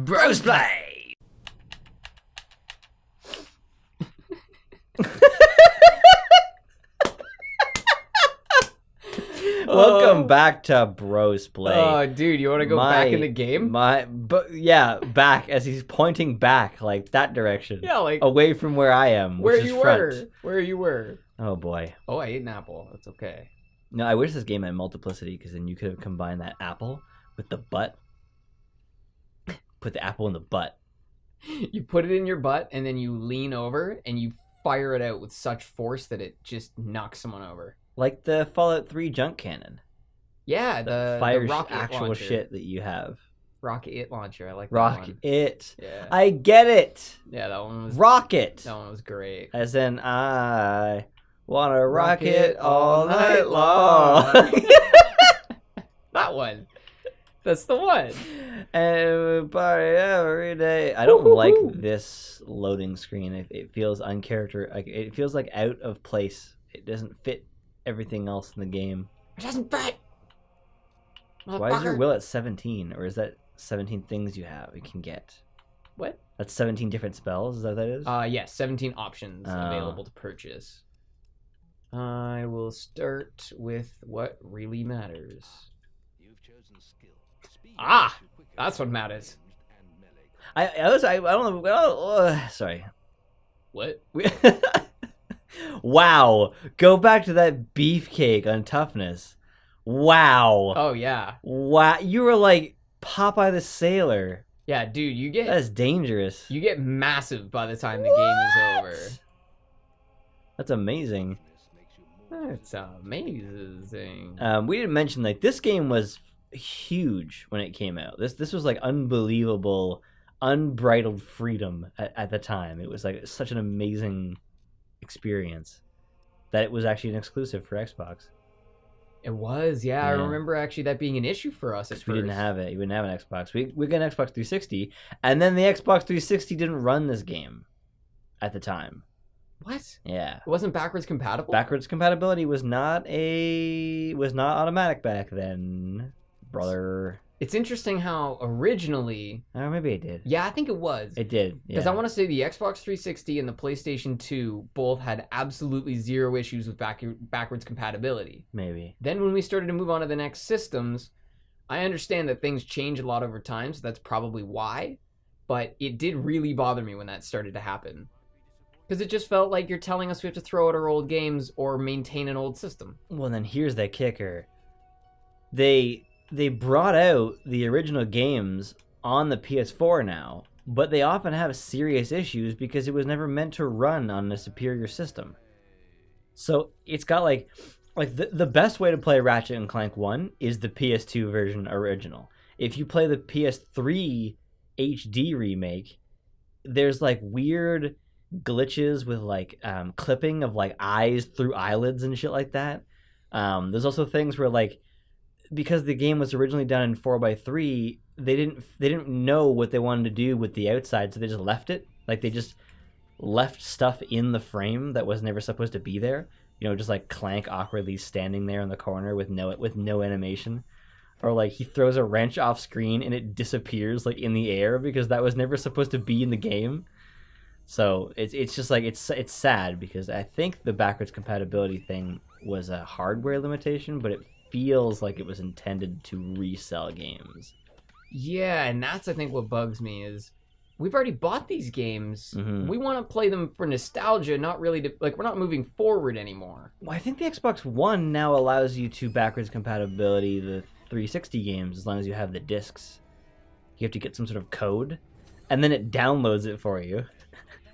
Brosplay! Welcome back to Brosplay. Oh, dude, you want to go back in the game? Back as he's pointing back, like that direction. Yeah, like away from where I am, where which is you front. were. Where you were. Oh boy. Oh, I ate an apple. That's okay. No, I wish this game had multiplicity because then you could have combined that apple with the butt. Put the apple in the butt. You put it in your butt and then you lean over and you fire it out with such force that it just knocks someone over. Like the Fallout 3 junk cannon. Yeah, the fires rocket actual launcher. shit that you have. Rocket launcher. I like that Rock one. it. Yeah. I get it. Yeah, that one was Rocket. That one was great. As in, I wanna rock it all night long. That one. That's the one. And we party every day. I don't like this loading screen. It feels it feels like out of place. It doesn't fit everything else in the game. It doesn't fit. Why is your will at 17? Or is that 17 things you can get? What? That's 17 different spells? Is that what that is? Yes, 17 options available to purchase. I will start with what really matters. Ah, that's what matters. I don't know. Sorry. What? Wow. Go back to that beefcake on toughness. Wow. Oh, yeah. Wow. You were like Popeye the Sailor. Yeah, dude, That's dangerous. You get massive by the time the game is over. That's amazing. That's amazing. We didn't mention, like, this game was huge when it came out. This was like unbelievable, unbridled freedom at the time. It was like such an amazing experience that it was actually an exclusive for Xbox. It was, yeah. I remember actually that being an issue for us at first. We didn't have it. We didn't have an Xbox. We got an Xbox 360, and then the Xbox 360 didn't run this game at the time. What? Yeah. It wasn't backwards compatible? Backwards compatibility was not automatic back then, brother. It's interesting how originally... Oh, maybe it did. Yeah, I think it was. It did, Because I want to say the Xbox 360 and the PlayStation 2 both had absolutely zero issues with backwards compatibility. Maybe. Then when we started to move on to the next systems, I understand that things change a lot over time, so that's probably why. But it did really bother me when that started to happen. Because it just felt like you're telling us we have to throw out our old games or maintain an old system. Well, then here's the kicker. They brought out the original games on the PS4 now, but they often have serious issues because it was never meant to run on a superior system. So it's got like the best way to play Ratchet and Clank 1 is the PS2 version original. If you play the PS3 HD remake, there's like weird glitches with like clipping of like eyes through eyelids and shit like that. There's also things where like, because the game was originally done in 4x3, they didn't know what they wanted to do with the outside, so they just left it. Like they just left stuff in the frame that was never supposed to be there. You know, just like Clank awkwardly standing there in the corner with no animation, or like he throws a wrench off screen and it disappears like in the air because that was never supposed to be in the game. So it's just like it's sad because I think the backwards compatibility thing was a hardware limitation, but it feels like it was intended to resell games. Yeah, and that's I think what bugs me is we've already bought these games. Mm-hmm. We want to play them for nostalgia, not really to, like, we're not moving forward anymore. Well, I think the Xbox One now allows you to backwards compatibility the 360 games as long as you have the discs. You have to get some sort of code, and then it downloads it for you.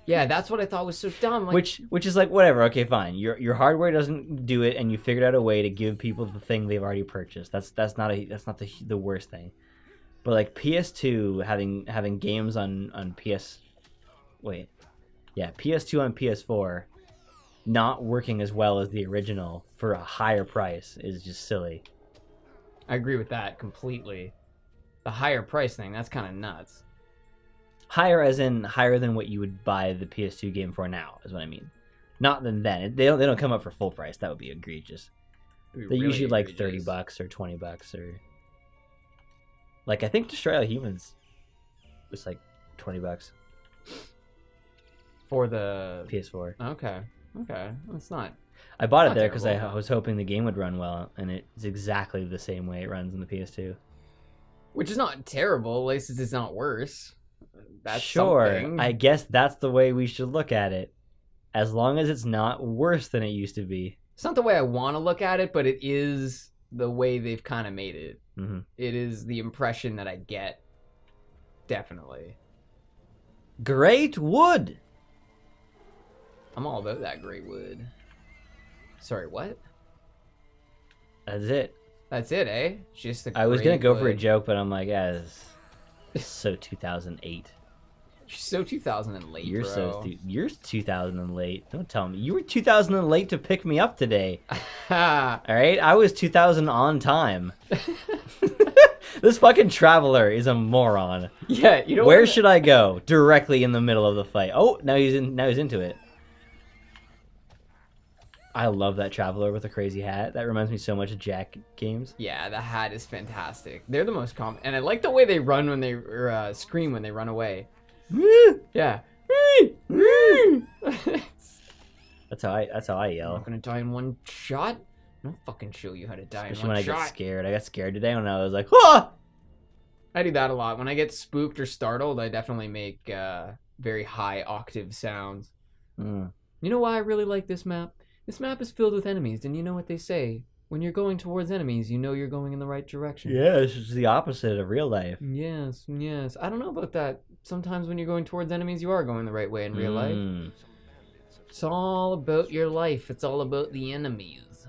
Yeah, that's what I thought was so dumb. Like, which is like, whatever, okay, fine. Your hardware doesn't do it, and you figured out a way to give people the thing they've already purchased. That's not the worst thing. But like PS2 having games on PS2 on PS4 not working as well as the original for a higher price is just silly. I agree with that completely. The higher price thing, that's kind of nuts. Higher as in higher than what you would buy the PS2 game for now, is what I mean. Not than then. They don't come up for full price. That would be egregious. They're really usually like $30 or $20 or like I think Destroy All Humans It's like $20 For the PS4. Okay. That's not. I bought It's it not there because I terrible. was hoping the game would run well, and it's exactly the same way it runs in the PS2. Which is not terrible. At least it's not worse. That's sure, something. I guess that's the way we should look at it. As long as it's not worse than it used to be. It's not the way I want to look at it, but it is the way they've kind of made it. Mm-hmm. It is the impression that I get. Definitely. Great wood. I'm all about that great wood. Sorry, what? That's it. That's it, eh? Just the I was gonna great go for a wood. joke, but I'm like, yeah, it's so 2008. You're so 2000 and late, You're bro. you're 2000 and late. Don't tell me you were 2000 and late to pick me up today. All right, I was 2000 on time. This fucking traveler is a moron. Yeah, you know Where what? should I go? Directly in the middle of the fight. Oh, now he's into it. I love that traveler with a crazy hat. That reminds me so much of Jack games. Yeah, the hat is fantastic. They're the most common, and I like the way they run when they scream when they run away. Yeah. That's how I I'm yell. not gonna die in one shot. I'll fucking show you how to die Especially in when one I get shot. scared. I got scared today when I was like, ah! I do that a lot. When I get spooked or startled, I definitely make very high octave sounds. Mm. You know why I really like this map? This map is filled with enemies, and you know what they say? When you're going towards enemies, you know you're going in the right direction. Yeah, it's just the opposite of real life. Yes. I don't know about that. Sometimes when you're going towards enemies, you are going the right way in real life. Mm. It's all about your life. It's all about the enemies.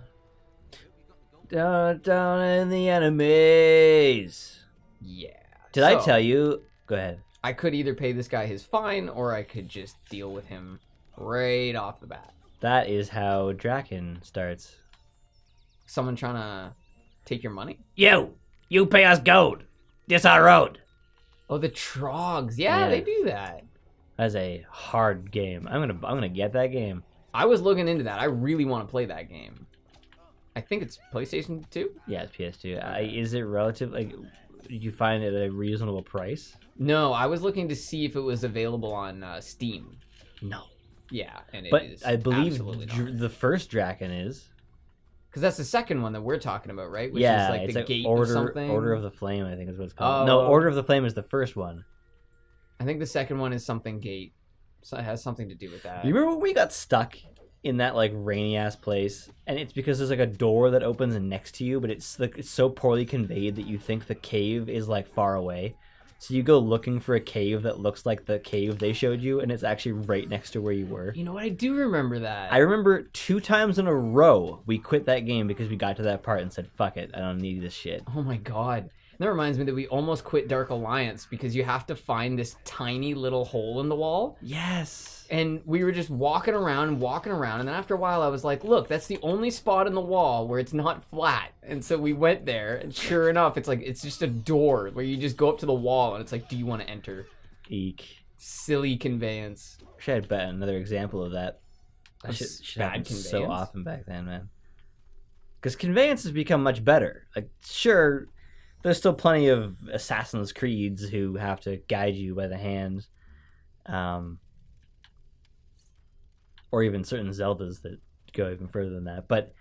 Down in the enemies. Yeah. Did I tell you? Go ahead. I could either pay this guy his fine, or I could just deal with him right off the bat. That is how Draken starts. Someone trying to take your money? You pay us gold. This our road. Oh, the Trogs. Yeah, they do that. That's a hard game. I'm gonna get that game. I was looking into that. I really want to play that game. I think it's PlayStation 2? Yeah, it's PS2. Is it relative? Like, you find it at a reasonable price? No, I was looking to see if it was available on Steam. No. Yeah, and it is. But I believe absolutely not. the first Draken is. Because that's the second one that we're talking about, right? Which Yeah, is like it's the like gate Order, of something. Order of the Flame, I think is what it's called. Oh. No, Order of the Flame is the first one. I think the second one is something gate. So it has something to do with that. You remember when we got stuck in that like rainy ass place, and it's because there's like a door that opens next to you, but it's like it's so poorly conveyed that you think the cave is like far away. So you go looking for a cave that looks like the cave they showed you, and it's actually right next to where you were. You know what? I do remember that. I remember 2 times in a row we quit that game because we got to that part and said, fuck it, I don't need this shit. Oh my god. That reminds me that we almost quit Dark Alliance because you have to find this tiny little hole in the wall. Yes. And we were just walking around, and then after a while I was like, look, that's the only spot in the wall where it's not flat. And so we went there, and sure enough, it's just a door where you just go up to the wall, and it's like, do you want to enter? Eek. Silly conveyance. Wish I had bet another example of that. That Of shit bad happened so conveyance? often back then, man. Because conveyance has become much better. Like, sure, there's still plenty of Assassin's Creeds who have to guide you by the hand. Or even certain Zeldas that go even further than that. But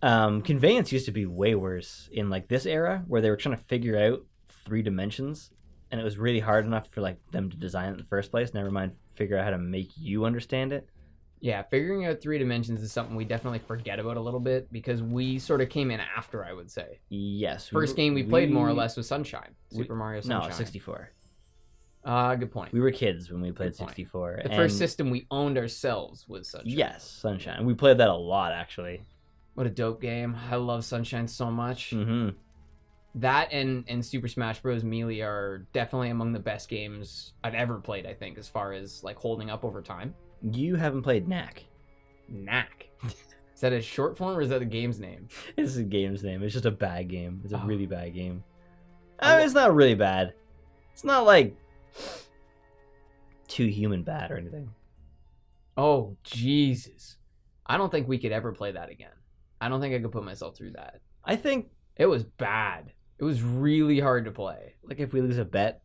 conveyance used to be way worse in like this era where they were trying to figure out 3 dimensions, and it was really hard enough for like them to design it in the first place, never mind figure out how to make you understand it. Yeah, figuring out 3 dimensions is something we definitely forget about a little bit because we sort of came in after, I would say. Yes. First game we played more or less was Sunshine. Super Mario Sunshine. No, 64. Good point. We were kids when we played Good point. 64. The first system we owned ourselves was Sunshine. Yes, Sunshine. We played that a lot, actually. What a dope game. I love Sunshine so much. Mm-hmm. That and Super Smash Bros. Melee are definitely among the best games I've ever played, I think, as far as like holding up over time. You haven't played Knack. Knack. Is that a short form or is that the game's name? It's a game's name. It's just a bad game. It's a Oh. really bad game. I mean, it's not really bad. It's not like too human bad or anything. Oh, Jesus. I don't think we could ever play that again. I don't think I could put myself through that. I think, It was bad. It was really hard to play. like, if we lose a bet,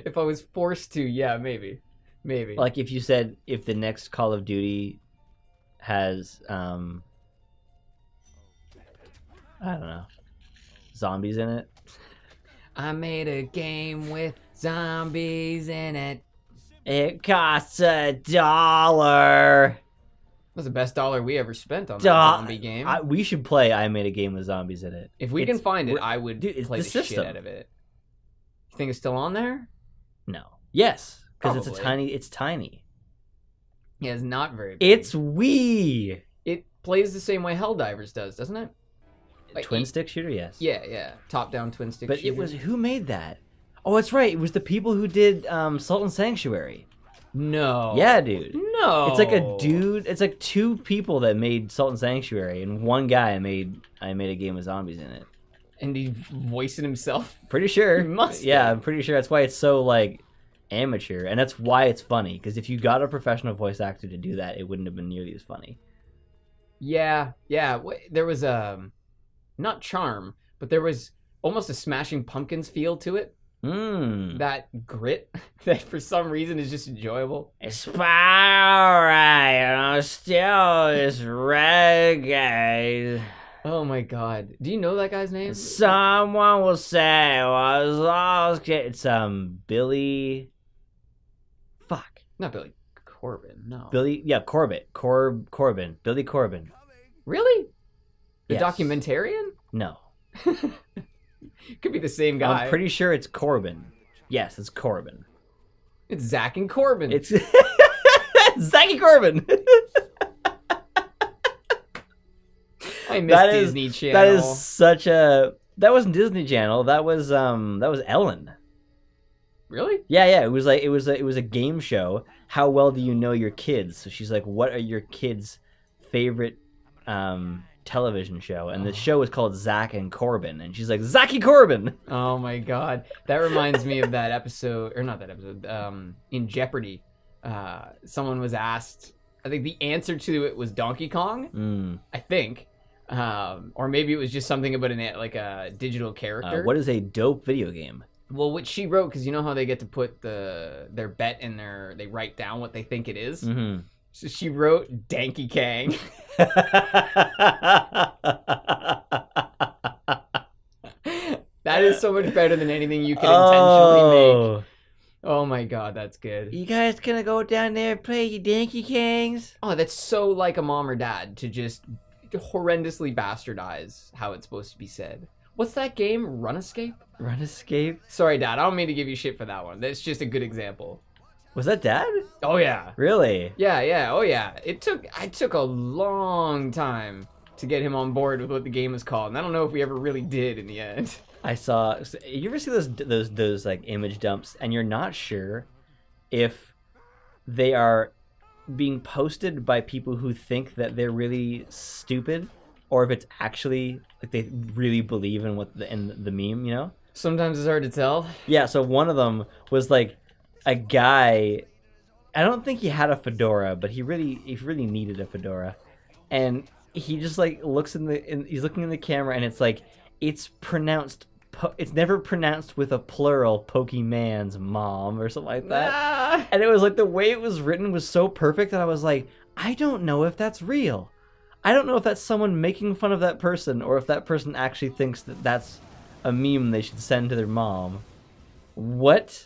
If I was forced to, yeah, maybe. Like if you said if the next Call of Duty has I don't know, zombies in it. I made a game with zombies in it. It costs $1. That's the best dollar we ever spent on that zombie game. We should play I Made a Game with Zombies in it. If we can find it, I would it's play the shit out of it. You think it's still on there? No. Yes, because Probably. it's tiny. Yeah, it's not very big. It's Wii. It plays the same way Helldivers does, doesn't it? Like, Twin stick shooter, yes. Yeah. Top-down twin stick But shooter. it was, who made that? Oh, that's right. It was the people who did Salt and Sanctuary. No. Yeah, dude. No. It's like a dude. It's like two people that made Salt and Sanctuary, and one guy made I Made a Game with Zombies in it. And he voiced it himself? Pretty sure. He must Yeah, have. I'm pretty sure that's why it's so like amateur, and that's why it's funny. Because if you got a professional voice actor to do that, it wouldn't have been nearly as funny. Yeah. There was not charm, but there was almost a Smashing Pumpkins feel to it. That grit that for some reason is just enjoyable. It's alright, still is reggae. Oh my god. Do you know that guy's name? Someone will say I was lost. It's Billy. Fuck. Not Billy Corbin, no. Corbin. Billy Corbin. Really? The Yes. documentarian? No. Could be the same guy. I'm pretty sure it's Corbin. Yes, it's Corbin. It's Zach and Corbin. It's Zachy Corbin. I miss Disney Channel. That is such a. That wasn't Disney Channel. That was Ellen. Really? Yeah. It was a game show. How well do you know your kids? So she's like, what are your kids' favorite television show? And the show was called Zach and Corbin, and she's like, Zachy Corbin. Oh my god, that reminds me of that episode, or not that episode. In Jeopardy, someone was asked. I think the answer to it was Donkey Kong. I think, or maybe it was just something about a digital character. What is a dope video game? Well, what she wrote, because you know how they get to put their bet in they write down what they think it is. Mm-hmm. So she wrote Danky Kang. That is so much better than anything you can intentionally make. Oh my god, that's good. You guys gonna go down there and play your Danky Kangs? Oh, that's so like a mom or dad to just horrendously bastardize how it's supposed to be said. What's that game? Run Escape? Run Escape? Sorry, Dad. I don't mean to give you shit for that one. That's just a good example. Was that Dad? Oh yeah. Really? Yeah. Oh yeah. I took a long time to get him on board with what the game is called, and I don't know if we ever really did in the end. I saw. You ever see those like image dumps, and you're not sure if they are being posted by people who think that they're really stupid, or if it's actually like they really believe in in the meme, you know? Sometimes it's hard to tell. Yeah. So one of them was like a guy. I don't think he had a fedora, but he really needed a fedora, and he just like looks he's looking in the camera, and it's like it's pronounced. It's never pronounced with a plural, Pokemon's mom or something like that. Ah. And it was like the way it was written was so perfect that I was like, I don't know if that's real. I don't know if that's someone making fun of that person or if that person actually thinks that that's a meme they should send to their mom. What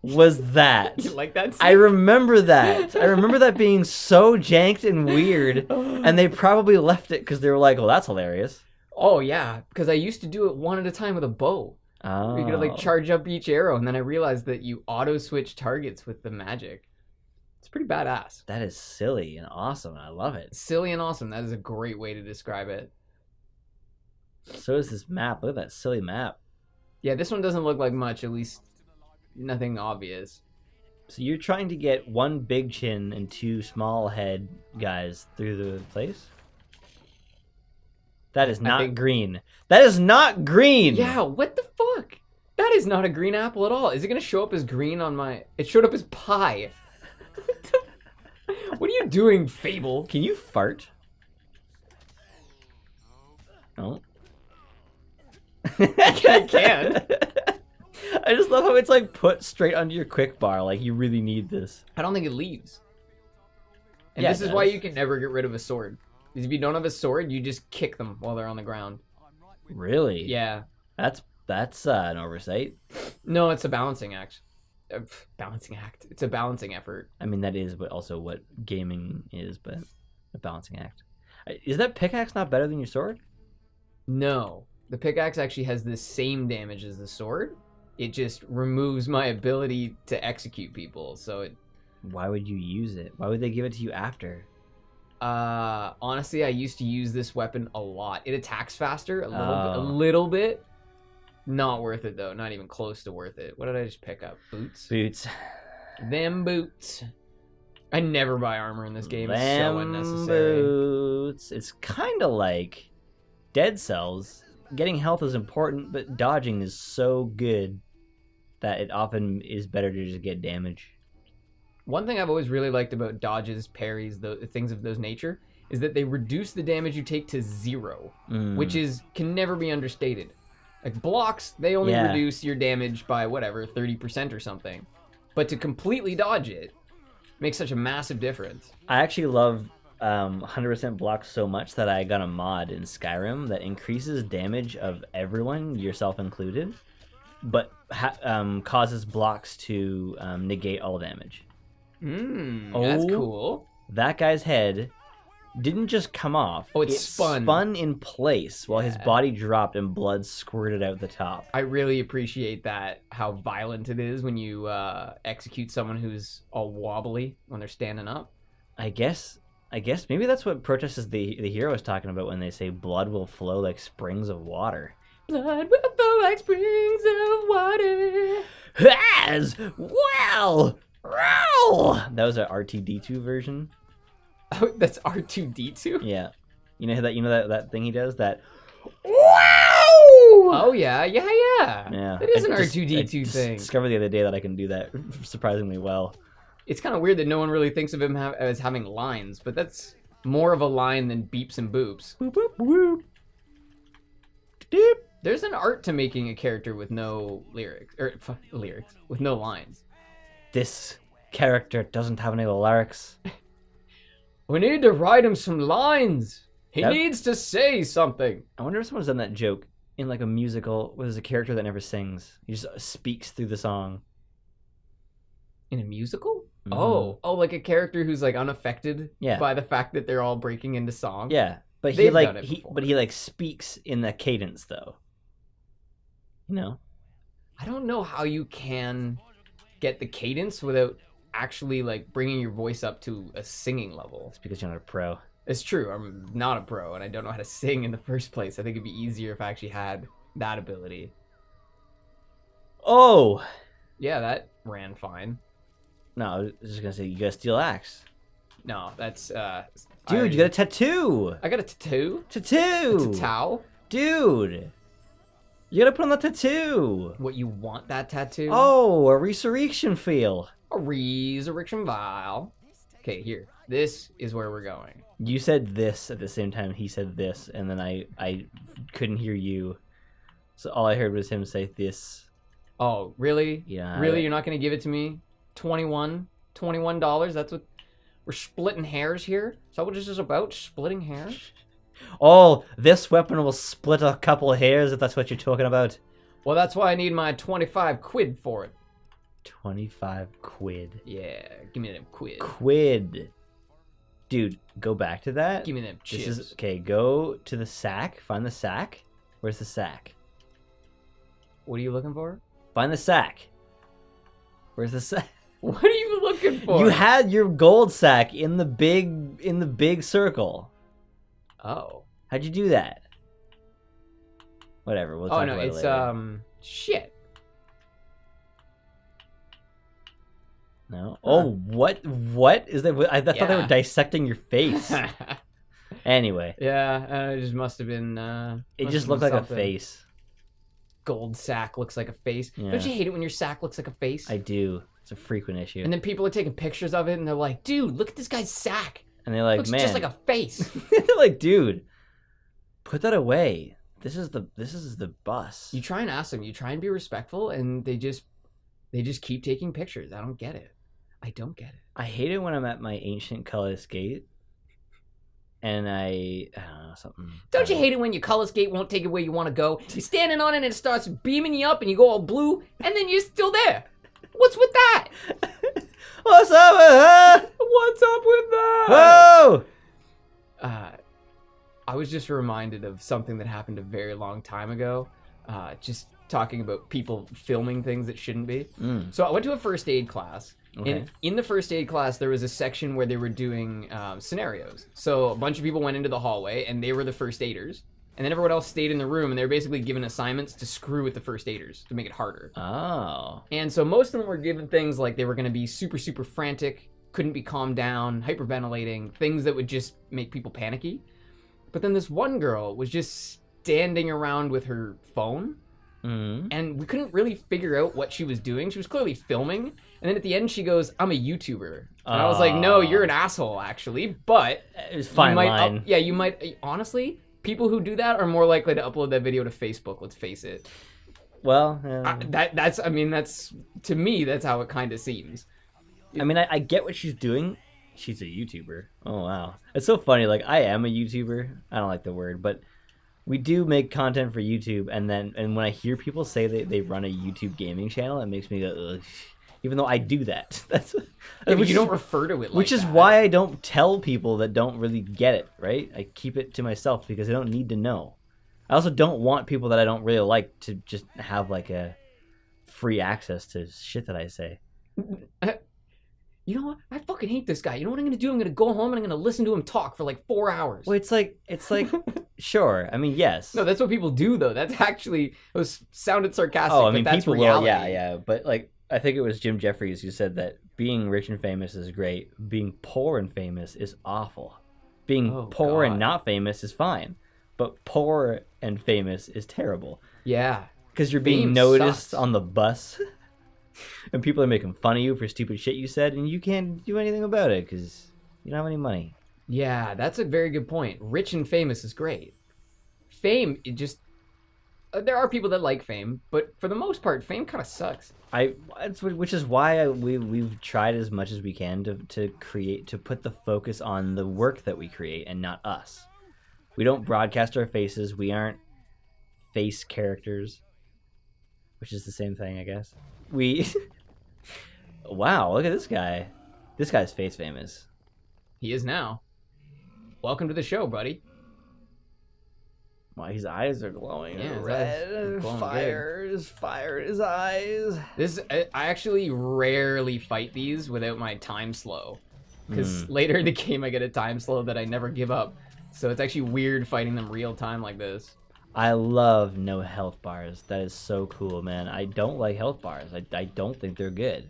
was that? You like that scene? I remember that. I remember that being so janked and weird, and they probably left it because they were like, "Oh, that's hilarious." Oh yeah, because I used to do it one at a time with a bow. Oh. You could like charge up each arrow, and then I realized that you auto switch targets with the magic. It's pretty badass. That is silly and awesome. I love it. Silly and awesome. That is a great way to describe it. So is this map. Look at that silly map. Yeah, this one doesn't look like much. At least nothing obvious. So you're trying to get one big chin and two small head guys through the place? That is not green. That is not green! Yeah, what the fuck? That is not a green apple at all. Is it going to show up as green on my... It showed up as pie. What are you doing, Fable? Can you fart? No. I can. I just love love how it's like put straight under your quick bar. Like you really need this. I don't think it leaves. And Yeah, this it is why does. you can never get rid of a sword. Because if you don't have a sword, you just kick them while they're on the ground. Really? Yeah. That's an oversight. No, it's a balancing act. Balancing act. It's a balancing effort. I mean, that is also what gaming is, but a balancing act. Is that pickaxe not better than your sword? No. The pickaxe actually has the same damage as the sword. It just removes my ability to execute people. So it... Why would you use it? Why would they give it to you after? Honestly, I used to use this weapon a lot. It attacks faster, a Oh. little bit. Not worth it though. Not even close to worth it. What did I just pick up? Boots. Boots. Them boots. I never buy armor in this game. It's so Them unnecessary. boots. It's kind of like Dead Cells. Getting health is important, but dodging is so good that it often is better to just get damage. One thing I've always really liked about dodges, parries, things of those nature, is that they reduce the damage you take to 0, which can never be understated. Like blocks, they only reduce your damage by whatever, 30% or something. But to completely dodge it makes such a massive difference. I actually love 100% blocks so much that I got a mod in Skyrim that increases damage of everyone, yourself included, but causes blocks to negate all damage. That's cool. That guy's head didn't just come off. Oh, it spun. spun. In place while his body dropped and blood squirted out the top. I really appreciate that, how violent it is when you execute someone who's all wobbly when they're standing up. I guess maybe that's what Protest is the hero is talking about when they say blood will flow like springs of water. Blood will flow like springs of water. As well. That was an RTD2 version. Oh, that's R2D2? Yeah. You know that thing he does? That Oh, yeah. Yeah. It is an I R2D2 thing. Discovered the other day that I can do that surprisingly well. It's kind of weird that no one really thinks of him as having lines, but that's more of a line than beeps and boops. Boop, boop, boop. Beep. There's an art to making a character with no lyrics, with no lines. This character doesn't have any lyrics. We need to write him some lines. He That- needs to say something. I wonder if someone's done that joke in like a musical where there's a character that never sings. He just speaks through the song. In a musical? Mhm. Oh, like a character who's like unaffected Yeah. by the fact that they're all breaking into song. Yeah, but They've done it before. he like speaks in the cadence though. You know? I don't know how you can get the cadence without actually like bringing your voice up to a singing level. It's because you're not a pro. It's true. I'm not a pro and I don't know how to sing in the first place. I think it'd be easier if I actually had that ability. Oh! Yeah, that ran fine. No, I was just gonna say you got a steel axe. No, that's Dude, you got a tattoo! I got a tattoo? Tattoo! It's a towel? Dude! You gotta put on the tattoo! What, you want that tattoo? Oh, a resurrection feel. A resurrection vial. Okay, here. This is where we're going. You said this at the same time he said this, and then I couldn't hear you. So all I heard was him say this. Oh, really? Yeah. Really? You're not going to give it to me? $21? That's what... We're splitting hairs here? Is that what this is about? Splitting hairs? Oh, this weapon will split a couple of hairs if that's what you're talking about. Well, that's why I need my 25 quid for it. 25 quid. Yeah, give me them quid. Quid. Dude, go back to that. Give me them chips. This is okay, go to the sack. Find the sack. Where's the sack? What are you looking for? Find the sack. Where's the sack? What are you looking for? You had your gold sack in the big circle. Oh. How'd you do that? Whatever. We'll talk Oh, no, about it's, it later. shit. No. Oh, what? What is that? I thought they were Yeah. dissecting your face. Anyway, Yeah, it just must have been, it must just have looked been like a something. face. Gold sack looks like a face. Yeah. Don't you hate it when your sack looks like a face? I do. It's a frequent issue. And then people are taking pictures of it and they're like, dude, look at this guy's sack. And they're like, Looks man. just like a face. They're like, dude, put that away. This is the bus. You try and ask them, you try and be respectful, and they just They just keep taking pictures. I don't get it. I don't get it. I hate it when I'm at my ancient Cullis Gate and I don't know, something. Don't you hate it when your color skate won't take you where you want to go? You're standing on it and it starts beaming you up and you go all blue and then you're still there. What's with that? What's up with that? What's up with that? Whoa! I was just reminded of something that happened a very long time ago. Just talking about people filming things that shouldn't be. So I went to a first aid class. Okay. And in the first aid class, there was a section where they were doing scenarios. So a bunch of people went into the hallway, and they were the first aiders. And then everyone else stayed in the room, and they were basically given assignments to screw with the first aiders to make it harder. Oh. And so most of them were given things like they were going to be super, super frantic, couldn't be calmed down, hyperventilating, things that would just make people panicky. But then this one girl was just standing around with her phone. And we couldn't really figure out what she was doing. She was clearly filming. And then at the end, she goes, I'm a YouTuber. And I was like, no, you're an asshole, actually. But it was fine line. You might. Honestly, people who do that are more likely to upload that video to Facebook. Let's face it. Well, that's to me, that's how it kind of seems. I mean, I get what she's doing. She's a YouTuber. Oh, wow. It's so funny. Like, I am a YouTuber. I don't like the word, but we do make content for YouTube. And when I hear people say they run a YouTube gaming channel, it makes me go, ugh. Even though I do that. That's but you don't refer to it like which is that. why I don't tell people that don't really get it, right? I keep it to myself because I don't need to know. I also don't want people that I don't really like to just have like a free access to shit that I say. You know what? I fucking hate this guy. You know what I'm going to do? I'm going to go home and I'm going to listen to him talk for like 4 hours. Well, it's like sure. I mean, yes. No, that's what people do though. That's actually, sounded sarcastic, I mean, but that's people reality. will, yeah. But like, I think it was Jim Jeffries who said that being rich and famous is great. Being poor and famous is awful. Being poor and not famous is fine. But poor and famous is terrible. Yeah. Because you're being noticed on the bus. And people are making fun of you for stupid shit you said. And you can't do anything about it because you don't have any money. Yeah, that's a very good point. Rich and famous is great. Fame, it just... there are people that like fame. But for the most part, fame kind of sucks. Which is why we've tried as much as we can to put the focus on the work that we create and not us. We don't broadcast our faces. We aren't face characters, which is the same thing, I guess. Wow, look at this guy. This guy's face famous. He is now. Welcome to the show, buddy. Wow, his eyes are glowing. Yeah, red fire in his eyes. I actually rarely fight these without my time slow, because later in the game I get a time slow that I never give up. So it's actually weird fighting them real time like this. I love no health bars. That is so cool, man. I don't like health bars. I don't think they're good.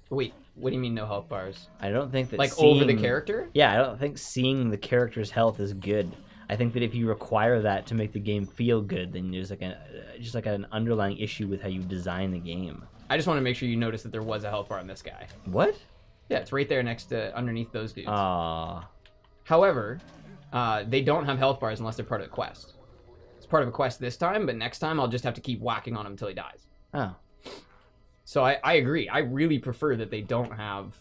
Wait, what do you mean no health bars? I don't think that like over the character? Yeah, I don't think seeing the character's health is good. I think that if you require that to make the game feel good, then there's like an underlying issue with how you design the game. I just want to make sure you notice that there was a health bar on this guy. What? Yeah, it's right there underneath those dudes. Aww. However, they don't have health bars unless they're part of the quest. It's part of a quest this time, but next time I'll just have to keep whacking on him until he dies. Oh. So I agree. I really prefer that they don't have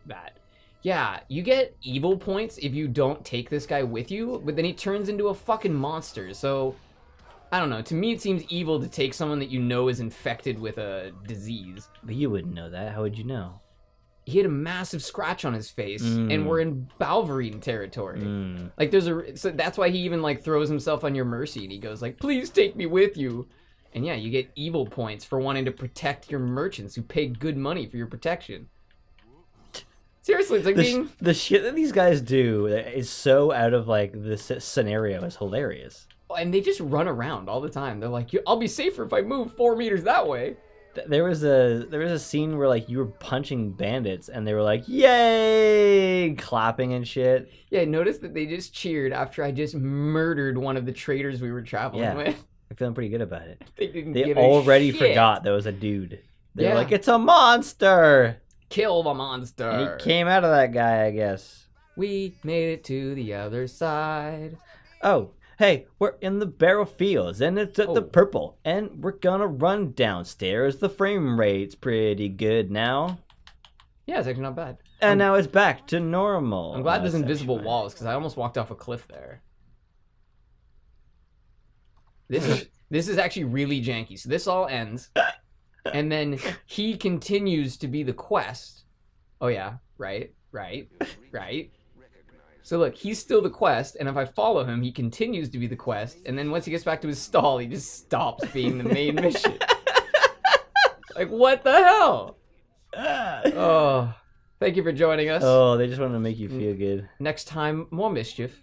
that. Yeah, you get evil points if you don't take this guy with you, but then he turns into a fucking monster. So, I don't know. To me, it seems evil to take someone that you know is infected with a disease. But you wouldn't know that. How would you know? He had a massive scratch on his face, and we're in Balverine territory. Like, so that's why he even, like, throws himself on your mercy, and he goes, like, please take me with you. And yeah, you get evil points for wanting to protect your merchants who pay good money for your protection. Seriously, it's like the shit that these guys do is so out of, like, this scenario is hilarious. And they just run around all the time. They're like, I'll be safer if I move 4 meters that way. There was a scene where, like, you were punching bandits and they were like, yay, clapping and shit. Yeah, notice that they just cheered after I just murdered one of the traders we were traveling with. They're feeling pretty good about it. They already forgot there was a dude. They were like, it's a monster. Kill the monster. And he came out of that guy, I guess. We made it to the other side. Oh, Hey, we're in the barrel fields, and it's at the Oh. purple, and we're gonna run downstairs. The frame rate's pretty good now. Yeah, it's actually not bad. And now it's back to normal. I'm glad there's That's invisible actually fine. walls, because I almost walked off a cliff there. This is actually really janky. So this all ends, and then he continues to be the quest. Oh yeah, right. So look, he's still the quest, and if I follow him, he continues to be the quest, and then once he gets back to his stall, he just stops being the main mission. Like, what the hell? Oh, thank you for joining us. Oh, they just wanted to make you feel good. Next time, more mischief.